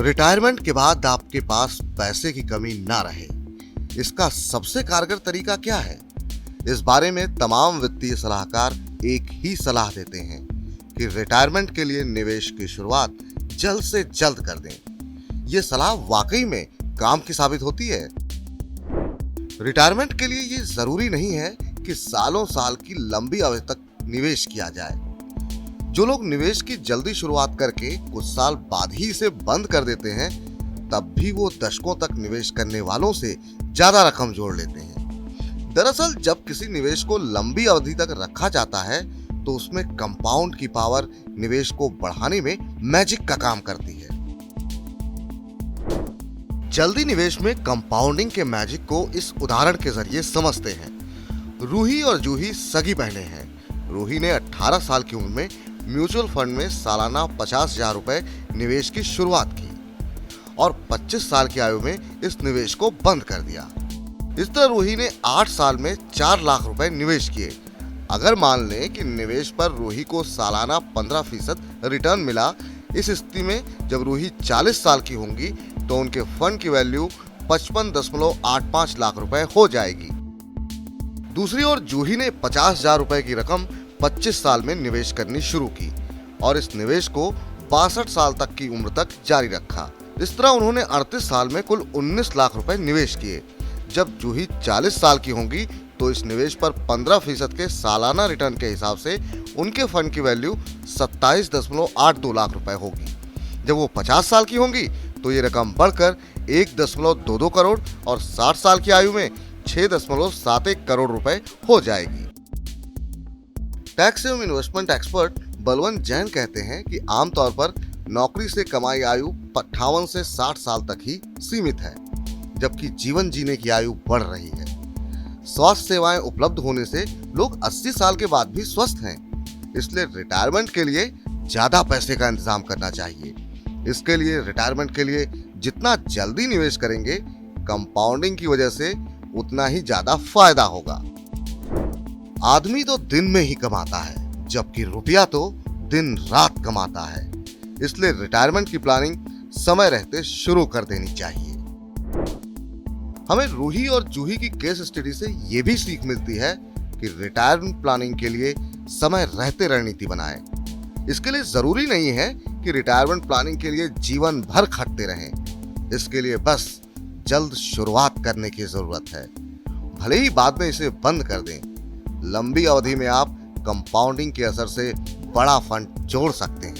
Retirement के बाद आपके पास पैसे की कमी ना रहे, इसका सबसे कारगर तरीका क्या है? इस बारे में तमाम वित्तीय सलाहकार एक ही सलाह देते हैं कि रिटायरमेंट के लिए निवेश की शुरुआत जल्द से जल्द कर दें। ये सलाह वाकई में काम की साबित होती है। रिटायरमेंट के लिए ये जरूरी नहीं है कि सालों साल की लंबी अवधि तक निवेश किया जाए। जो लोग निवेश की जल्दी शुरुआत करके कुछ साल बाद ही इसे बंद कर देते हैं, तब भी वो दशकों तक निवेश करने वालों से ज्यादा रकम जोड़ लेते हैं। दरअसल जब किसी निवेश को लंबी अवधि तक रखा जाता है तो उसमें कंपाउंड की पावर निवेश को बढ़ाने में मैजिक का काम करती है। जल्दी निवेश में कंपाउंडिंग के मैजिक को इस उदाहरण के जरिए समझते हैं। रूही और जूही सगी बहनें हैं। रूही ने 18 साल की उम्र में म्यूचुअल फंड में सालाना 50,000 रुपए निवेश की शुरुआत की और 25 साल की आयु में इस निवेश को बंद कर दिया। इस तरह रूही ने 8 साल में 4 लाख रुपए निवेश किए। अगर मान लें कि निवेश पर रूही को सालाना 15% रिटर्न मिला, इस स्थिति में जब रूही 40 साल की होंगी तो उनके फंड की वैल्यू 55.85 लाख रुपए हो जाएगी। दूसरी ओर जूही ने 50,000 रुपए की रकम 25 साल में निवेश करनी शुरू की और इस निवेश को 62 साल तक की उम्र तक जारी रखा। इस तरह उन्होंने 38 साल में कुल 19 लाख रुपए निवेश किए। जब जूही 40 साल की होंगी तो इस निवेश पर 15% के सालाना रिटर्न के हिसाब से उनके फंड की वैल्यू 27.82 लाख रुपए होगी। जब वो 50 साल की होंगी तो ये रकम बढ़कर 1.22 करोड़ और 60 साल की आयु में 6.71 करोड़ रुपए हो जाएगी। टैक्स एवं इन्वेस्टमेंट एक्सपर्ट बलवंत जैन कहते हैं कि आमतौर पर नौकरी से कमाई आयु 58 से 60 साल तक ही सीमित है, जबकि जीवन जीने की आयु बढ़ रही है। स्वास्थ्य सेवाएं उपलब्ध होने से लोग 80 साल के बाद भी स्वस्थ हैं। इसलिए रिटायरमेंट के लिए ज्यादा पैसे का इंतजाम करना चाहिए। इसके लिए रिटायरमेंट के लिए जितना जल्दी निवेश करेंगे, कंपाउंडिंग की वजह से उतना ही ज्यादा फायदा होगा। आदमी तो दिन में ही कमाता है, जबकि रुपया तो दिन रात कमाता है। इसलिए रिटायरमेंट की प्लानिंग समय रहते शुरू कर देनी चाहिए। हमें रूही और जूही की केस स्टडी से ये भी सीख मिलती है कि रिटायरमेंट प्लानिंग के लिए समय रहते रणनीति बनाएं। इसके लिए जरूरी नहीं है कि रिटायरमेंट प्लानिंग के लिए जीवन भर खटते रहें। इसके लिए बस जल्द शुरुआत करने की जरूरत है। भले ही बाद में इसे बंद कर दें, लंबी अवधि में आप कंपाउंडिंग के असर से बड़ा फंड जोड़ सकते हैं।